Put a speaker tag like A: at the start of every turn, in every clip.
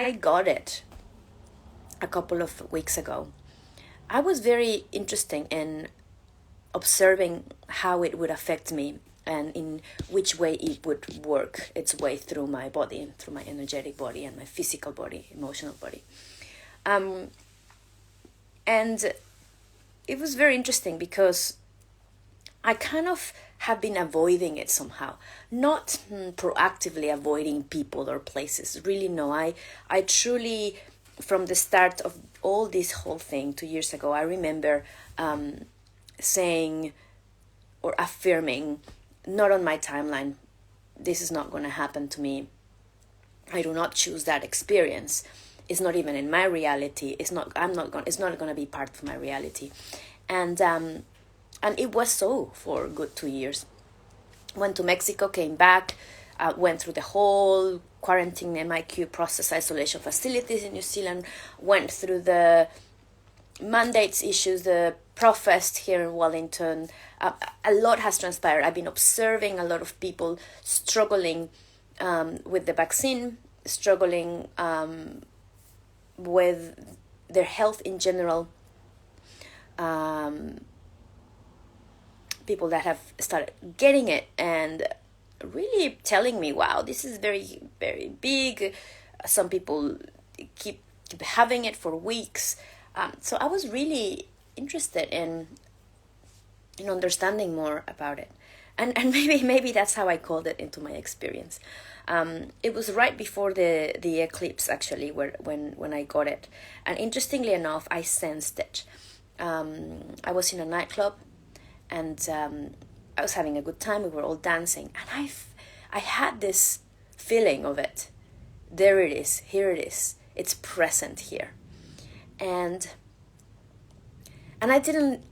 A: I got it a couple of weeks ago, I was very interested in observing how it would affect me and in which way it would work its way through my body, through my energetic body and my physical body, emotional body. And it was very interesting because I kind of have been avoiding it somehow. Not proactively avoiding people or places. Really, no. I truly, from the start of all this whole thing 2 years ago, I remember saying or affirming, not on my timeline, this is not going to happen to me. I do not choose that experience. It's not even in my reality. It's not going to be part of my reality. And it was so for a good 2 years. Went to Mexico, came back, went through the whole quarantine MIQ process, isolation facilities in New Zealand, went through the mandates issues, the Profest here in Wellington. A lot has transpired. I've been observing a lot of people struggling with the vaccine, struggling with their health in general. People that have started getting it and really telling me, wow, this is very, very big. Some people keep having it for weeks. So I was really interested in understanding more about it. And maybe that's how I called it into my experience. It was right before the eclipse, actually, when I got it. And interestingly enough, I sensed it. I was in a nightclub, and I was having a good time. We were all dancing, and I had this feeling of it. There it is. Here it is. It's present here, and I didn't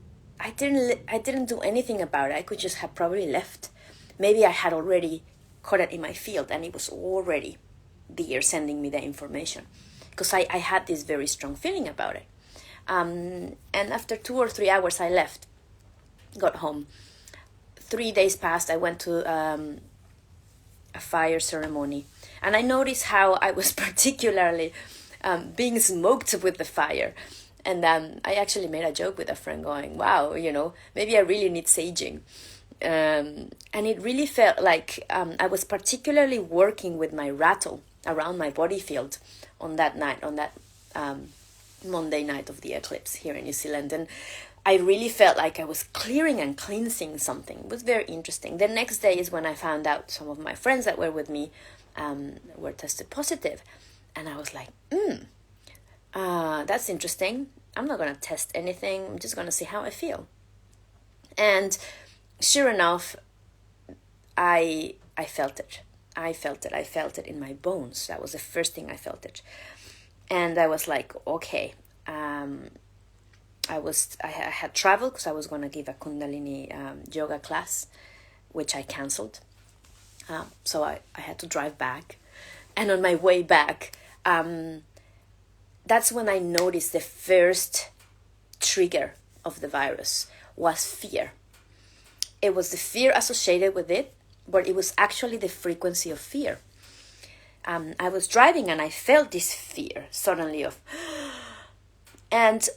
A: do anything about it. I could just have probably left. Maybe I had already caught it in my field, and it was already there sending me the information, because I had this very strong feeling about it. And after 2 or 3 hours, I left, got home. 3 days passed. I went to a fire ceremony, and I noticed how I was particularly being smoked with the fire. And I actually made a joke with a friend going, wow, maybe I really need saging. And it really felt like I was particularly working with my rattle around my body field on that night, on that Monday night of the eclipse here in New Zealand. And I really felt like I was clearing and cleansing something. It was very interesting. The next day is when I found out some of my friends that were with me were tested positive. And I was like, that's interesting. I'm not going to test anything. I'm just going to see how I feel. And sure enough, I felt it. I felt it in my bones. That was the first thing I felt it. And I was like, okay. I had traveled because I was going to give a Kundalini yoga class, which I canceled. So I had to drive back. And on my way back, that's when I noticed the first trigger of the virus was fear. It was the fear associated with it, but it was actually the frequency of fear. I was driving and I felt this fear suddenly and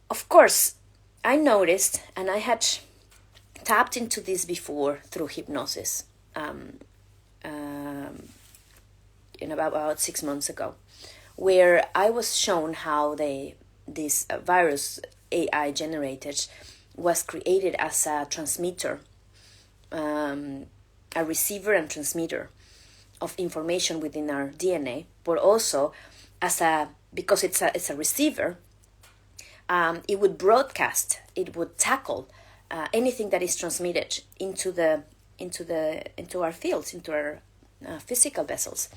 A: of course I noticed, and I had tapped into this before through hypnosis about 6 months ago, where I was shown how this virus AI generated was created as a transmitter, a receiver and transmitter of information within our DNA, but also because it's a receiver, it would broadcast, it would tackle anything that is transmitted into our fields, into our physical vessels.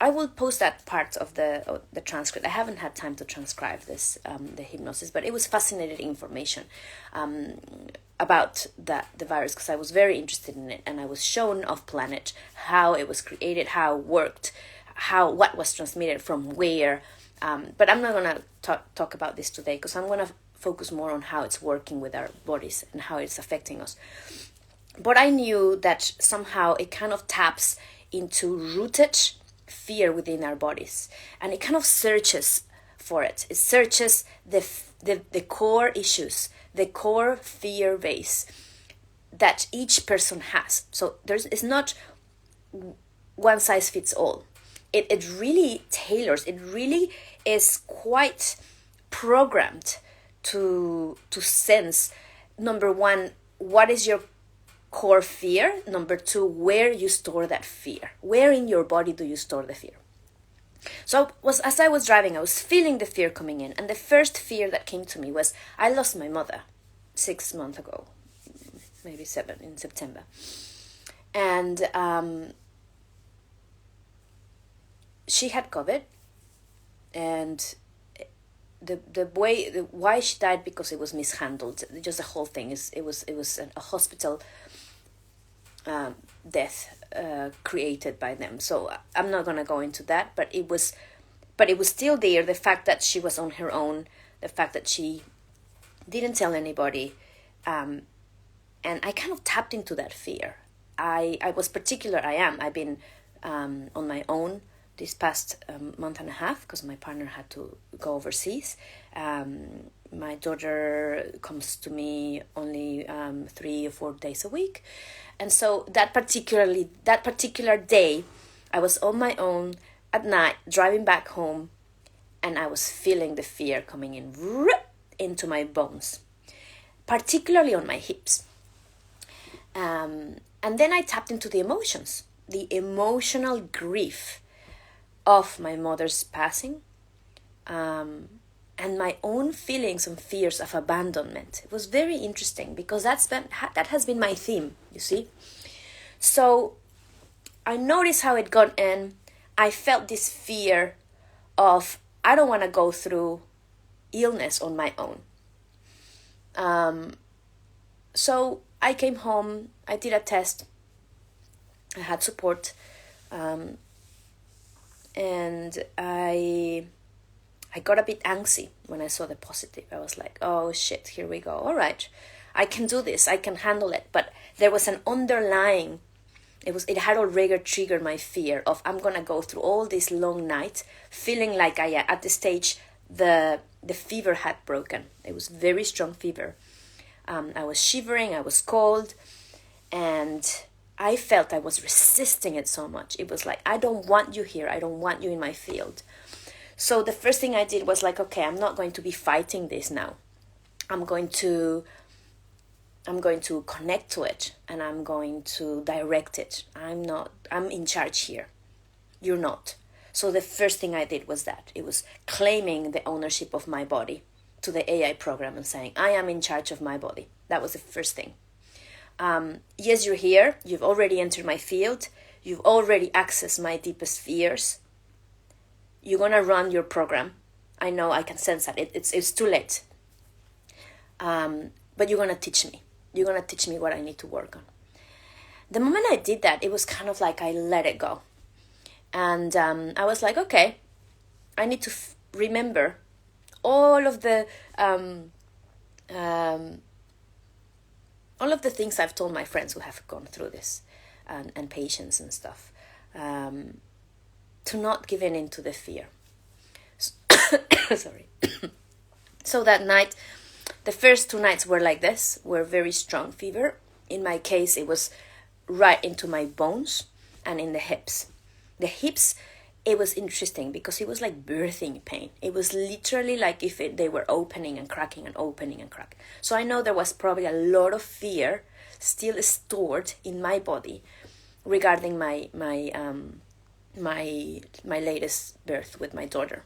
A: I will post that part of the transcript. I haven't had time to transcribe this, the hypnosis, but it was fascinating information about the virus, because I was very interested in it, and I was shown off planet how it was created, how it worked, what was transmitted from where. But I'm not going to talk about this today, because I'm going to focus more on how it's working with our bodies and how it's affecting us. But I knew that somehow it kind of taps into rooted fear within our bodies, and it kind of searches for it. It searches the core issues, the core fear base that each person has. So it's not one size fits all. It really tailors. It really is quite programmed to sense, number one, what is your core fear? Number two, where you store that fear. Where in your body do you store the fear? So as I was driving, I was feeling the fear coming in. And the first fear that came to me was, I lost my mother 6 months ago, maybe 7, in September. And she had COVID. And why she died, because it was mishandled. Just the whole thing it was a hospital death created by them. So I'm not gonna go into that, but it was still there. The fact that she was on her own, the fact that she didn't tell anybody, and I kind of tapped into that fear. I was particular. I've been on my own this past month and a half, because my partner had to go overseas. My daughter comes to me only 3 or 4 days a week. And so that particular day, I was on my own at night, driving back home, and I was feeling the fear coming in into my bones, particularly on my hips. And then I tapped into the emotions, the emotional grief of my mother's passing, and my own feelings and fears of abandonment. It was very interesting, because that has been my theme, you see. So I noticed how it got in. I felt this fear of, I don't want to go through illness on my own. So I came home, I did a test, I had support, and I got a bit antsy when I saw the positive. I was like, oh shit, here we go. All right, I can do this. I can handle it. But there was an underlying, it had already triggered my fear of, I'm going to go through all this long night feeling like at this stage, the fever had broken. It was very strong fever. I was shivering, I was cold, and I felt I was resisting it so much. It was like, I don't want you here. I don't want you in my field. So the first thing I did was like, okay, I'm not going to be fighting this now. I'm going to connect to it, and I'm going to direct it. I'm in charge here. You're not. So the first thing I did was that. It was claiming the ownership of my body to the AI program and saying, I am in charge of my body. That was the first thing. Yes, you're here. You've already entered my field. You've already accessed my deepest fears. You're going to run your program. I know, I can sense that. It's too late. But you're going to teach me. You're going to teach me what I need to work on. The moment I did that, it was kind of like I let it go. And I was like, okay, I need to remember all of the things I've told my friends who have gone through this, and patients and stuff, to not give in to the fear. Sorry. So that night, the first 2 nights were like this, were very strong fever. In my case, it was right into my bones and in the hips. The hips, it was interesting because it was like birthing pain. It was literally like if they were opening and cracking and opening and cracking. So I know there was probably a lot of fear still stored in my body regarding my latest birth with my daughter.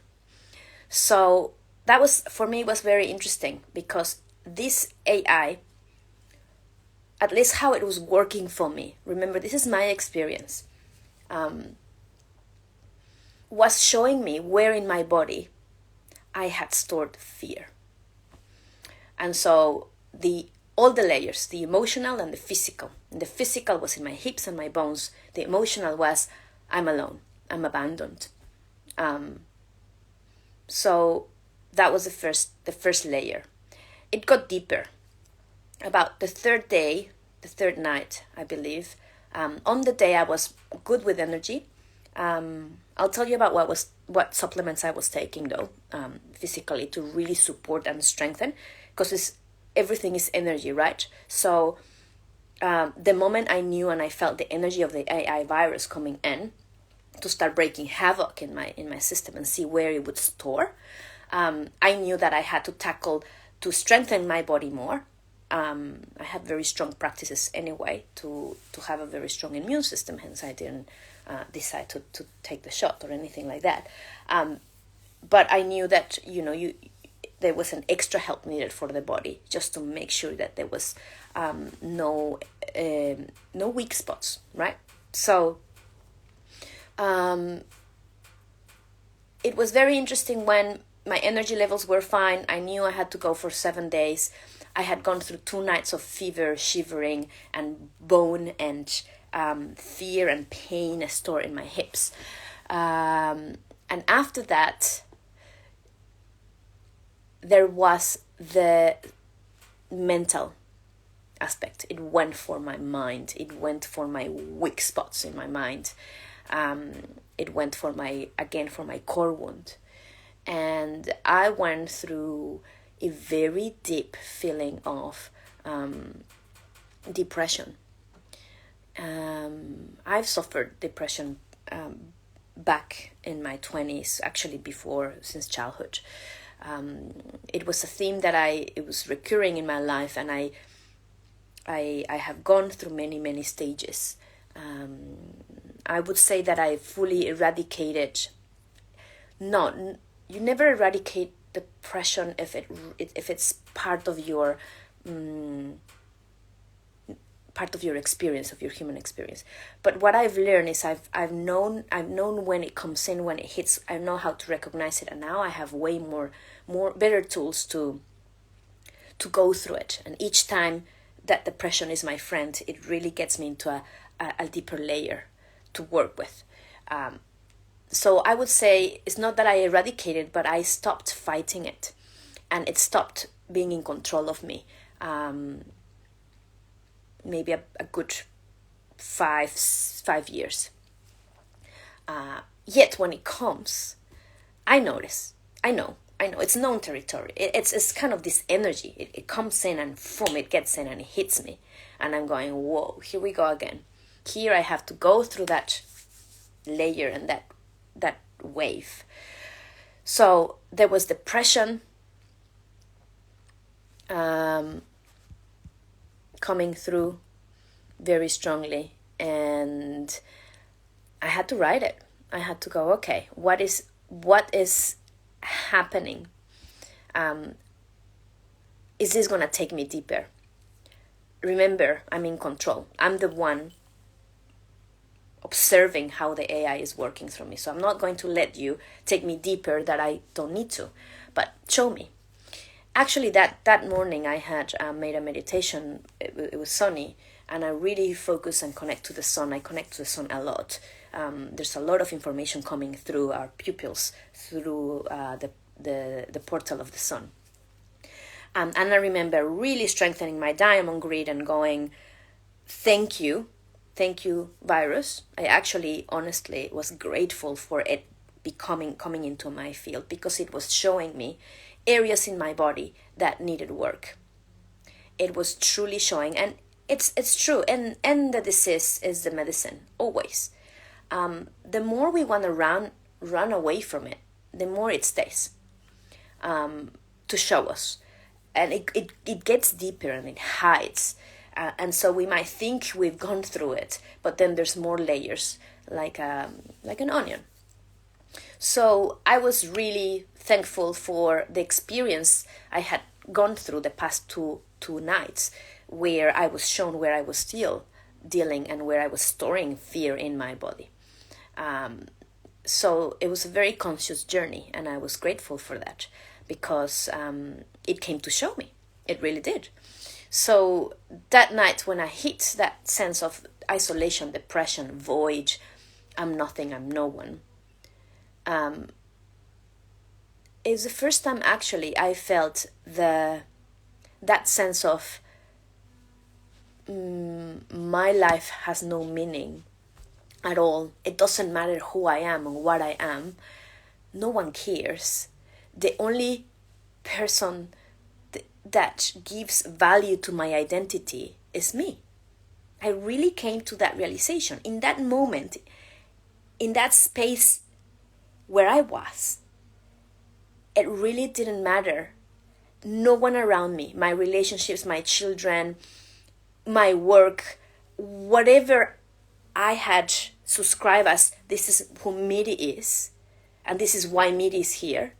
A: So that was, for me, was very interesting because this AI, at least how it was working for me, remember, this is my experience, was showing me where in my body I had stored fear. And so all the layers, the emotional and the physical. And the physical was in my hips and my bones. The emotional was, I'm alone, I'm abandoned. So that was the first layer. It got deeper. About the third night, I believe. On the day I was good with energy. I'll tell you about what supplements I was taking though, physically, to really support and strengthen, because everything is energy, right? So the moment I knew and I felt the energy of the AI virus coming in to start breaking havoc in my system and see where it would store, I knew that I had to strengthen my body more. I have very strong practices anyway to have a very strong immune system, hence I didn't decide to take the shot or anything like that. But I knew that, there was an extra help needed for the body, just to make sure that there was no weak spots, right? So it was very interesting when my energy levels were fine. I knew I had to go for 7 days. I had gone through 2 nights of fever, shivering, and bone and fear and pain stored in my hips. And after that, there was the mental aspect. It went for my mind. It went for my weak spots in my mind. It went for my core wound. And I went through a very deep feeling of depression. I've suffered depression back in my 20s, actually before, since childhood. It was a theme that it was recurring in my life, and I have gone through many stages. I would say that I fully eradicated. No, you never eradicate depression if it's part of your experience, of your human experience. But what I've learned is I've known when it comes in, when it hits. I know how to recognize it, and now I have way more better tools to go through it. And each time that depression is my friend, it really gets me into a deeper layer to work with. So I would say it's not that I eradicated, but I stopped fighting it, and it stopped being in control of me. Maybe a good 5 years. Yet when it comes, I know it's known territory. It's kind of this energy. It comes in and boom, it gets in and it hits me, and I'm going, whoa, here we go again. Here I have to go through that layer and that wave. So there was depression coming through very strongly, and I had to write it. I had to go, okay, what is happening? Is this gonna take me deeper? Remember, I'm in control. I'm the one observing how the AI is working through me. So I'm not going to let you take me deeper that I don't need to, but show me. Actually, that morning I had made a meditation. It was sunny, and I really focus and connect to the sun. I connect to the sun a lot. There's a lot of information coming through our pupils, through the portal of the sun. And I remember really strengthening my diamond grid and going, thank you, virus. I actually, honestly, was grateful for it coming into my field, because it was showing me areas in my body that needed work. It was truly showing, and it's true. And the disease is the medicine, always. The more we want to run away from it, the more it stays to show us. And it gets deeper and it hides. And so we might think we've gone through it, but then there's more layers, like an onion. So I was really thankful for the experience I had gone through the past two nights, where I was shown where I was still dealing and where I was storing fear in my body. So it was a very conscious journey, and I was grateful for that, because it came to show me. It really did. So that night, when I hit that sense of isolation, depression, void, I'm nothing, I'm no one, it was the first time actually I felt that sense of my life has no meaning at all. It doesn't matter who I am and what I am. No one cares. The only person that gives value to my identity is me. I really came to that realization in that moment, in that space where I was. It really didn't matter. No one around me, my relationships, my children, my work, whatever I had subscribed as this is who Miri is, and this is why Miri is here,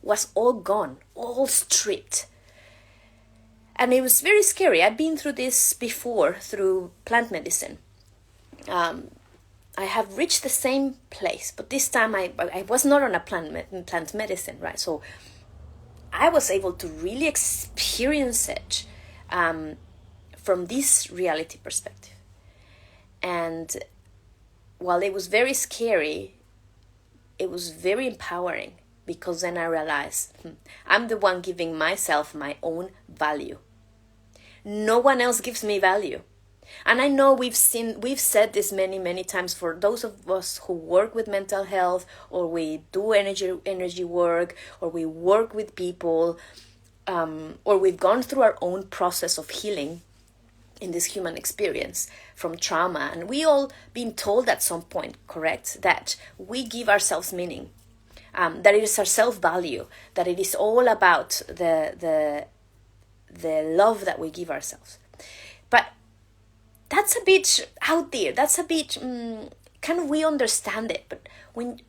A: was all gone, all stripped. And it was very scary. I've been through this before through plant medicine. I have reached the same place, but this time I was not on a plant medicine, right? So I was able to really experience it from this reality perspective. And while it was very scary, it was very empowering, because then I realized I'm the one giving myself my own value. No one else gives me value. And I know we've said this many times for those of us who work with mental health, or we do energy work, or we work with people, or we've gone through our own process of healing in this human experience from trauma. And we all been told at some point, correct, that we give ourselves meaning, that it is our self-value, that it is all about the love that we give ourselves. But that's a bit out there. That's a bit, kind of, we understand it. But when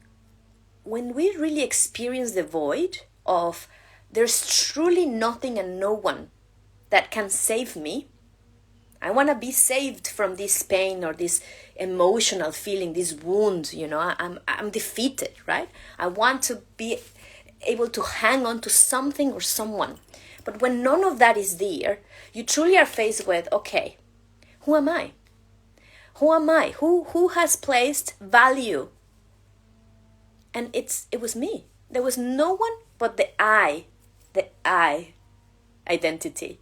A: we really experience the void of there's truly nothing and no one that can save me, I want to be saved from this pain or this emotional feeling, this wound, I'm defeated, right? I want to be able to hang on to something or someone. But when none of that is there, you truly are faced with, okay, who am I? Who am I? Who has placed value? And it was me. There was no one but the I identity.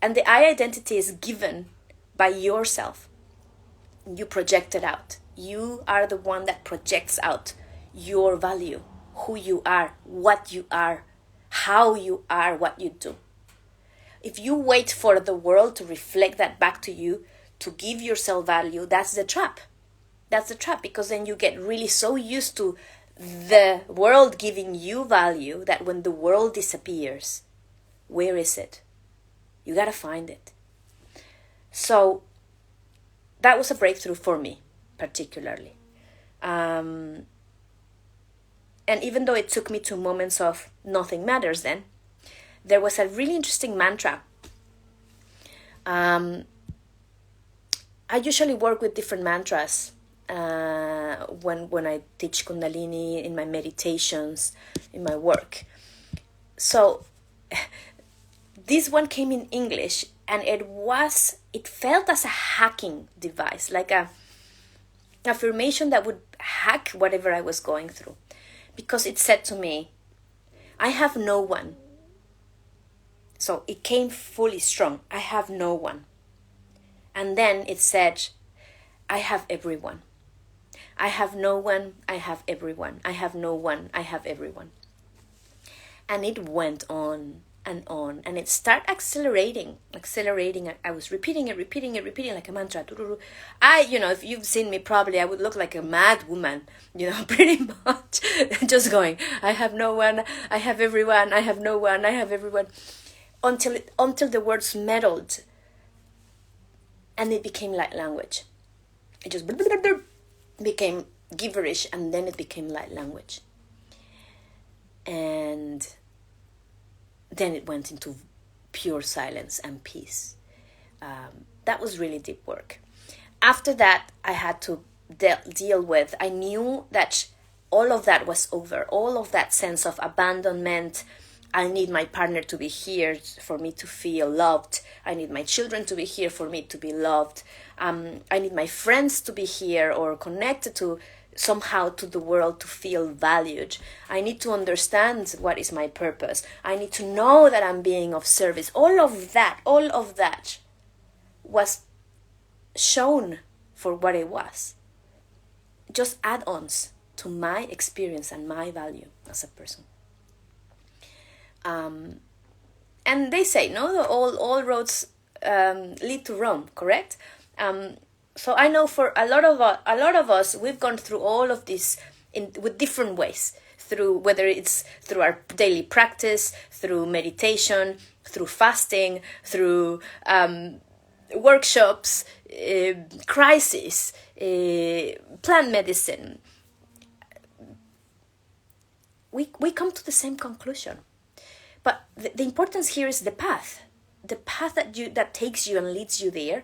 A: And the I identity is given by yourself. You project it out. You are the one that projects out your value, who you are, what you are, how you are, what you do. If you wait for the world to reflect that back to you, to give yourself value, that's the trap. That's the trap, because then you get really so used to the world giving you value that when the world disappears, where is it? You gotta find it. So that was a breakthrough for me, particularly. And even though it took me to moments of nothing matters then, there was a really interesting mantra. I usually work with different mantras when I teach Kundalini, in my meditations, in my work. So this one came in English, and it felt as a hacking device, like a affirmation that would hack whatever I was going through. Because it said to me, I have no one. So it came fully strong. I have no one. And then it said, I have everyone. I have no one. I have everyone. I have no one. I have everyone. And it went on and on. And it started accelerating. I was repeating it like a mantra. If you've seen me, probably I would look like a mad woman, pretty much. Just going, I have no one. I have everyone. I have no one. I have everyone. Until the words meddled, and it became light language. It just became gibberish, and then it became light language. And then it went into pure silence and peace. That was really deep work. After that, I had to deal with, I knew that all of that was over. All of that sense of abandonment. I need my partner to be here for me to feel loved. I need my children to be here for me to be loved. I need my friends to be here or connected to somehow to the world to feel valued. I need to understand what is my purpose. I need to know that I'm being of service. All of that was shown for what it was. just add-ons to my experience and my value as a person. And they say, no, all roads lead to Rome, correct? So I know for a lot of us, we've gone through all of this with different ways, through whether it's through our daily practice, through meditation, through fasting, through workshops, crisis, plant medicine. We come to the same conclusion. But the importance here is the path that takes you and leads you there.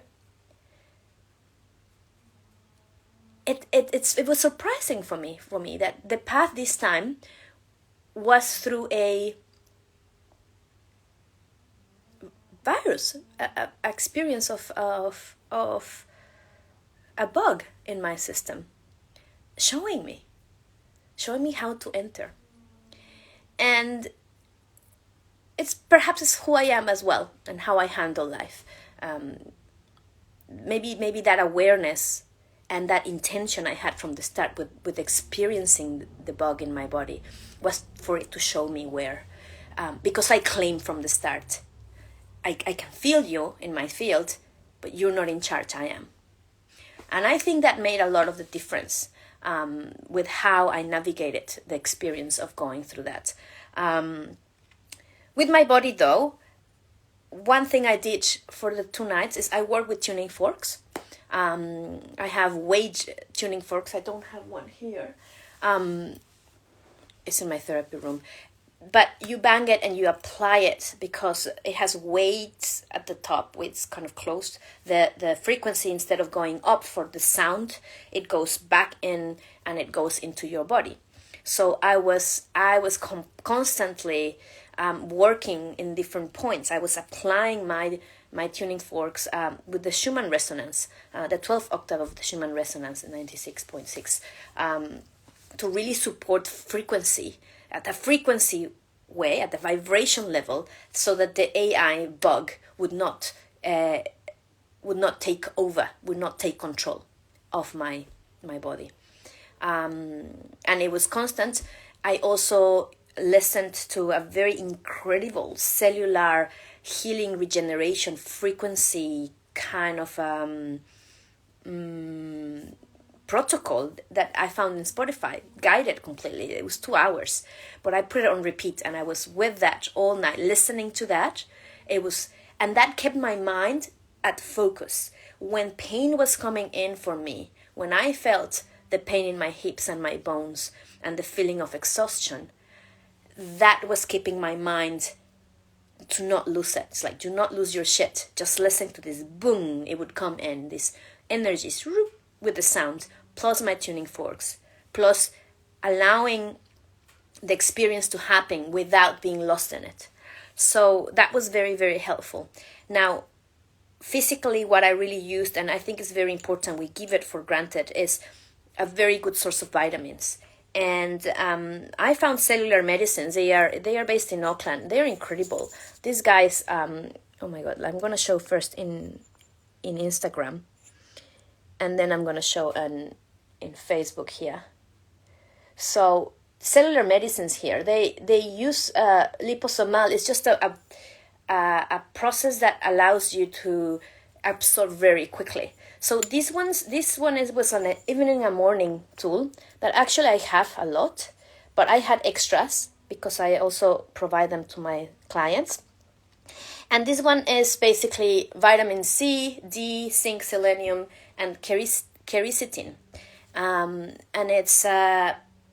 A: It was surprising for me that the path this time was through a virus, a experience of a bug in my system, showing me how to enter. And perhaps it's who I am as well, and how I handle life. Maybe that awareness and that intention I had from the start with experiencing the bug in my body was for it to show me where. Because I claimed from the start, I can feel you in my field, but you're not in charge, I am. And I think that made a lot of the difference with how I navigated the experience of going through that. With my body though, one thing I did for the 2 nights is I work with tuning forks. I have weight tuning forks. I don't have one here. It's in my therapy room. But you bang it and you apply it because it has weights at the top, it's kind of closed. The frequency, instead of going up for the sound, it goes back in and it goes into your body. So I was constantly working in different points. I was applying my tuning forks with the Schumann resonance, the 12th octave of the Schumann resonance, 96.6, to really support frequency at a frequency way, at the vibration level, so that the AI bug would not take over, would not take control of my body. And it was constant. I also listened to a very incredible cellular healing regeneration frequency kind of protocol that I found in Spotify, guided completely. It was 2 hours, but I put it on repeat and I was with that all night, listening to that. And that kept my mind at focus. When pain was coming in for me, when I felt the pain in my hips and my bones and the feeling of exhaustion, that was keeping my mind to not lose it. It's like, do not lose your shit. Just listen to this boom. It would come in, this energies with the sound, plus my tuning forks, plus allowing the experience to happen without being lost in it. So that was very, very helpful. Now, physically, what I really used, and I think is very important, we give it for granted, is a very good source of vitamins. And I found Cellular Medicines. They are based in Auckland. They're incredible. These guys, oh my God, I'm going to show first in Instagram. And then I'm going to show in Facebook here. So Cellular Medicines here, they use liposomal. It's just a process that allows you to absorb very quickly. So this one was an evening and morning tool that actually I have a lot, but I had extras because I also provide them to my clients. And this one is basically vitamin C, D, zinc, selenium, and quercetin. And it's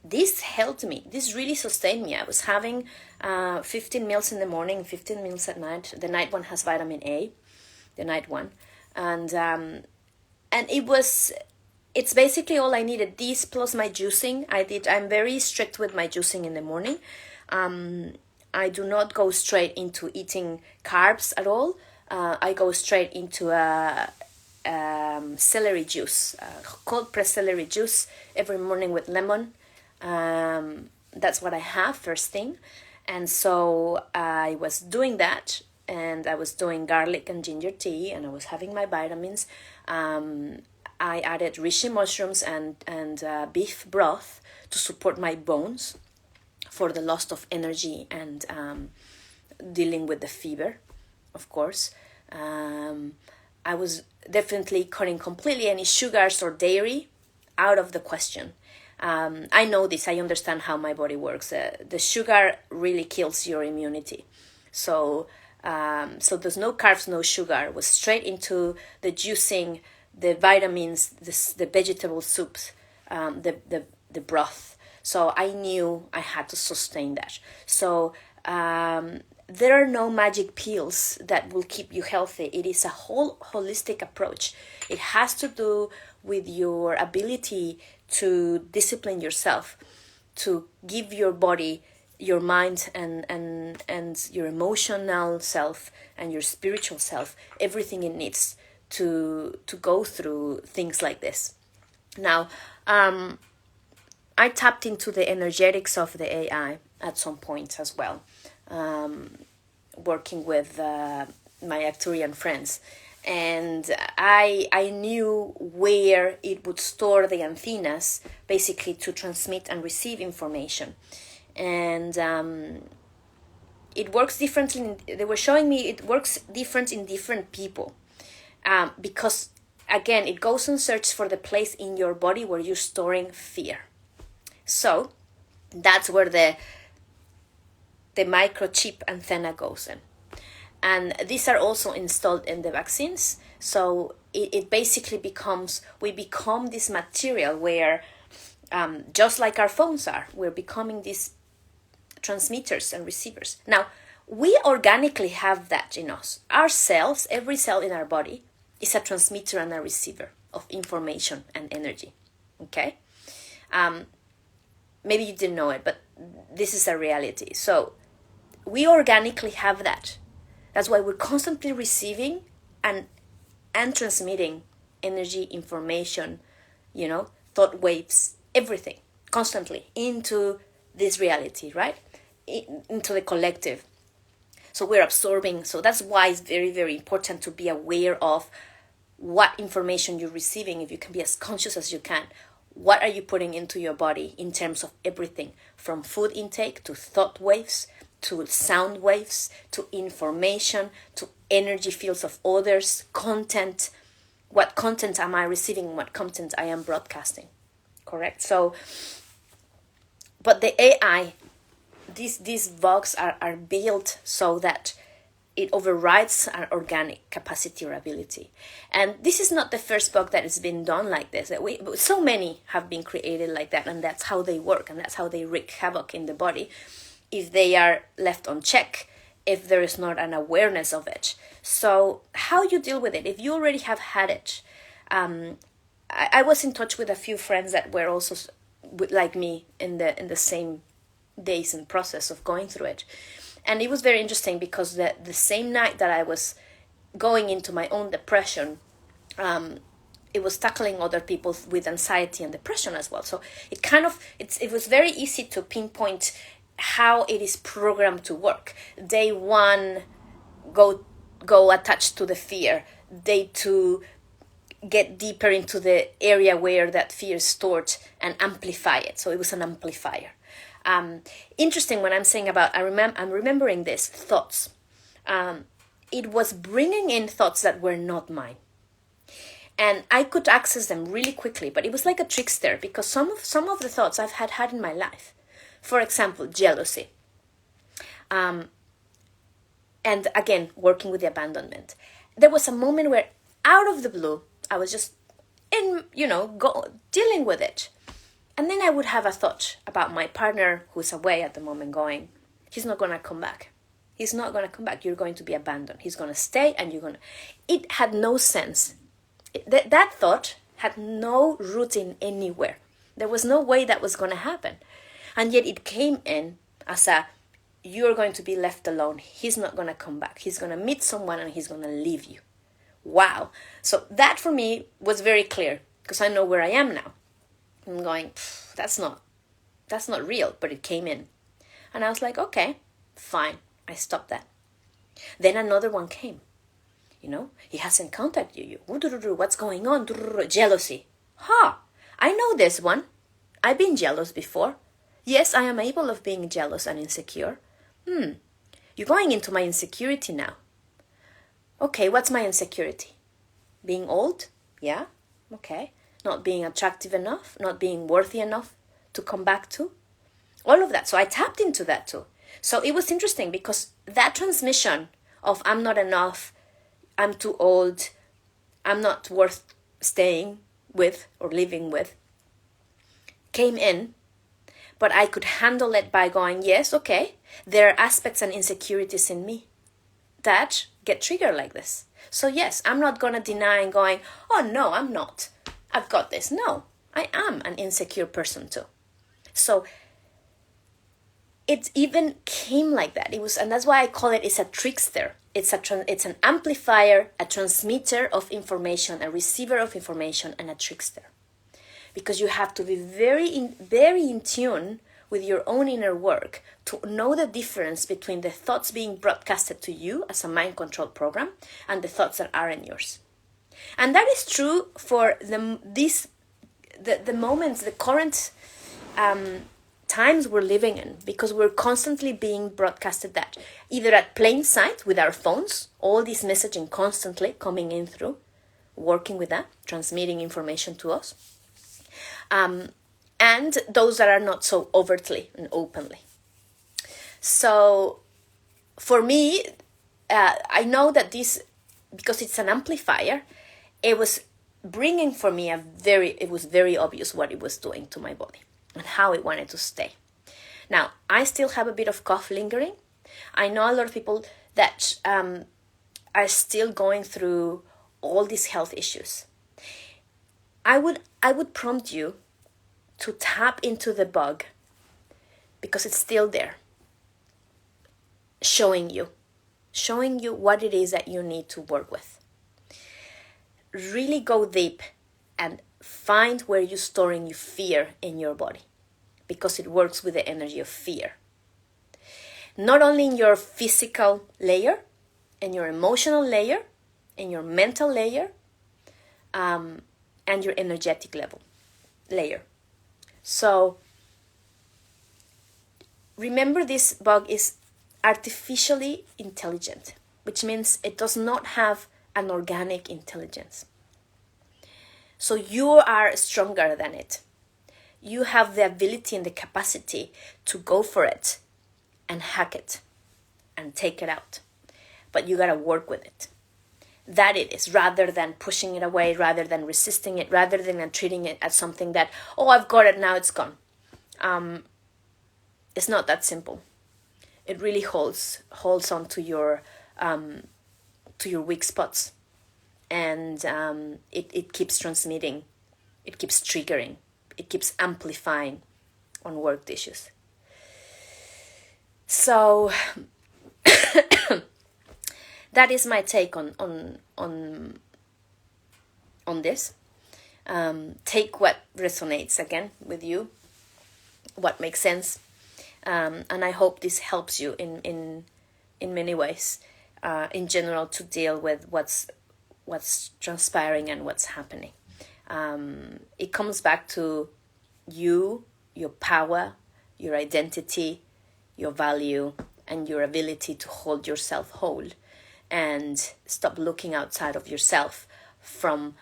A: this helped me. This really sustained me. I was having 15 meals in the morning, 15 meals at night. The night one has vitamin A, the night one, and it's basically all I needed. These plus my juicing. I'm very strict with my juicing in the morning. I do not go straight into eating carbs at all. I go straight into celery juice, cold pressed celery juice every morning with lemon. That's what I have first thing. And so I was doing that, and I was doing garlic and ginger tea, and I was having my vitamins. I added reishi mushrooms and beef broth to support my bones for the loss of energy and dealing with the fever, of course. I was definitely cutting completely any sugars or dairy out of the question. I know this, I understand how my body works. The sugar really kills your immunity. So there's no carbs, no sugar. It was straight into the juicing, the vitamins, the vegetable soups, the broth. So I knew I had to sustain that. So there are no magic pills that will keep you healthy. It is a whole holistic approach. It has to do with your ability to discipline yourself, to give your body, your mind, and your emotional self and your spiritual self everything it needs to go through things like this. Now, I tapped into the energetics of the AI at some point as well, working with my Arcturian friends. And I knew where it would store the antennas, basically to transmit and receive information. And it works differently. They were showing me it works different in different people. Because, again, it goes and searches for the place in your body where you're storing fear. So that's where the microchip antenna goes in. And these are also installed in the vaccines. So it basically we become this material where, just like our phones are, we're becoming these transmitters and receivers. Now, we organically have that in us. Our cells, every cell in our body, is a transmitter and a receiver of information and energy. Okay? Maybe you didn't know it, but this is a reality. So we organically have that. That's why we're constantly receiving and transmitting energy, information, thought waves, everything, constantly into this reality, right? Into the collective. So we're absorbing. So that's why it's very, very important to be aware of what information you're receiving, if you can be as conscious as you can. What are you putting into your body in terms of everything, from food intake to thought waves, to sound waves, to information, to energy fields of others, content. What content am I receiving? What content I am broadcasting? Correct? So, but the AI, these bugs are built so that it overrides our organic capacity or ability. And this is not the first bug that has been done like this. So many have been created like that, and that's how they work, and that's how they wreak havoc in the body if they are left unchecked, if there is not an awareness of it. So how you deal with it, if you already have had it. I was in touch with a few friends that were also like me in the same days and process of going through it. And it was very interesting because the same night that I was going into my own depression, it was tackling other people with anxiety and depression as well. So it was very easy to pinpoint how it is programmed to work. Day one, go attached to the fear. Day two, get deeper into the area where that fear is stored and amplify it. So it was an amplifier. Interesting when I'm saying about, I'm remembering this, thoughts. It was bringing in thoughts that were not mine. And I could access them really quickly, but it was like a trickster because some of the thoughts I've had in my life. For example, jealousy. And again, working with the abandonment. There was a moment where out of the blue, I was just dealing with it. And then I would have a thought about my partner who's away at the moment going, he's not going to come back. He's not going to come back. You're going to be abandoned. He's going to stay and you're going to... It had no sense. That thought had no rooting anywhere. There was no way that was going to happen. And yet it came in as you're going to be left alone. He's not going to come back. He's going to meet someone and he's going to leave you. Wow. So that for me was very clear because I know where I am now. I'm going, that's not real, but it came in. And I was like, okay, fine. I stopped that. Then another one came. He hasn't contacted you. What's going on? Jealousy. I know this one. I've been jealous before. Yes, I am able of being jealous and insecure. You're going into my insecurity now. Okay, what's my insecurity? Being old? Yeah, okay. Not being attractive enough, not being worthy enough to come back to. All of that. So I tapped into that too. So it was interesting because that transmission of I'm not enough, I'm too old, I'm not worth staying with or living with, came in, but I could handle it by going, yes, okay, there are aspects and insecurities in me that get triggered like this. So yes, I'm not going to deny and going, oh no, I'm not. I've got this. No, I am an insecure person too. So it even came like that. And that's why I call it's a trickster. It's an amplifier, a transmitter of information, a receiver of information, and a trickster. Because you have to be very in tune with your own inner work to know the difference between the thoughts being broadcasted to you as a mind control program and the thoughts that aren't yours. And that is true for the moments, the current times we're living in, because we're constantly being broadcasted that, either at plain sight with our phones, all this messaging constantly coming in through, working with that, transmitting information to us, and those that are not so overtly and openly. So for me, I know that this, because it's an amplifier, it was bringing for me it was very obvious what it was doing to my body and how it wanted to stay. Now, I still have a bit of cough lingering. I know a lot of people that are still going through all these health issues. I would prompt you to tap into the bug, because it's still there, showing you what it is that you need to work with. Really go deep and find where you're storing your fear in your body, because it works with the energy of fear. Not only in your physical layer, in your emotional layer, in your mental layer, and your energetic layer. So remember, this bug is artificially intelligent, which means it does not have an organic intelligence. So you are stronger than it. You have the ability and the capacity to go for it and hack it and take it out. But you got to work with it. That it is, rather than pushing it away, rather than resisting it, rather than treating it as something that, oh, I've got it, now it's gone. It's not that simple. It really holds on to your weak spots, and it keeps transmitting, it keeps triggering, it keeps amplifying on work issues. So that is my take on this. Take what resonates again with you, what makes sense, and I hope this helps you in many ways, in general, to deal with what's transpiring and what's happening. It comes back to you, your power, your identity, your value, and your ability to hold yourself whole, and stop looking outside of yourself from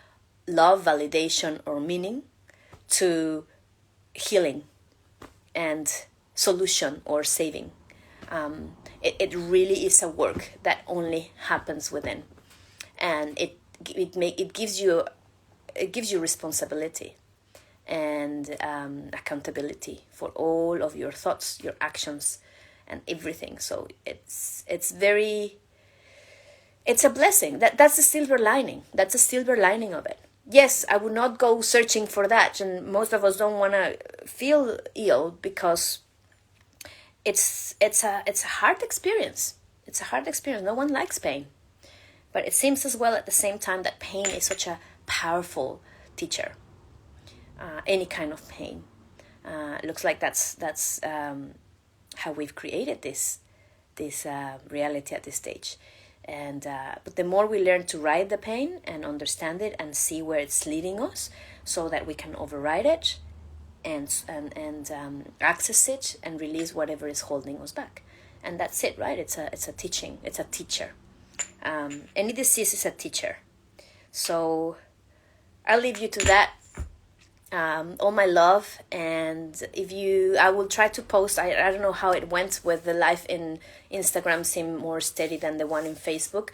A: love, validation, or meaning to healing and solution or saving. It really is a work that only happens within, and it gives you responsibility and accountability for all of your thoughts, your actions, and everything. So it's a blessing. That's the silver lining. That's the silver lining of it. Yes, I would not go searching for that, and most of us don't want to feel ill because it's a hard experience. It's a hard experience. No one likes pain, but it seems as well at the same time that pain is such a powerful teacher. Any kind of pain. It looks like that's how we've created this reality at this stage. And but the more we learn to ride the pain and understand it and see where it's leading us, so that we can override it and access it and release whatever is holding us back. And that's it, right? It's a teaching. It's a teacher. Any disease is a teacher. So I'll leave you to that. All my love, and I will try to post. I don't know how it went with the live in Instagram. Seemed more steady than the one in Facebook.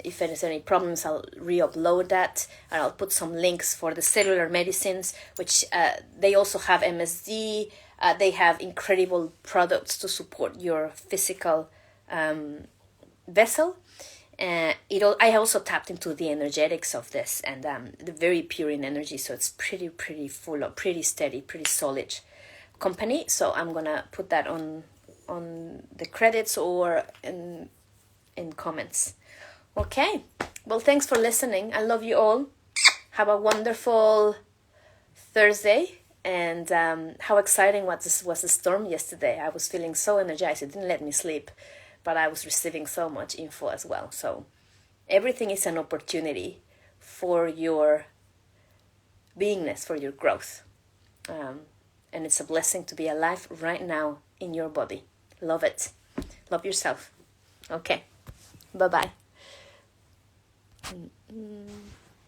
A: If there's any problems, I'll re-upload that, and I'll put some links for the Cellular Medicines, which they also have MSD. They have incredible products to support your physical vessel. I also tapped into the energetics of this, and the very pure in energy, so it's pretty full of, pretty steady, pretty solid company. So I'm gonna put that on the credits or in comments. Okay, well, thanks for listening. I love you all. Have a wonderful Thursday. And how exciting was the storm yesterday. I was feeling so energized. It didn't let me sleep, but I was receiving so much info as well. So everything is an opportunity for your beingness, for your growth. And it's a blessing to be alive right now in your body. Love it. Love yourself. Okay. Bye-bye.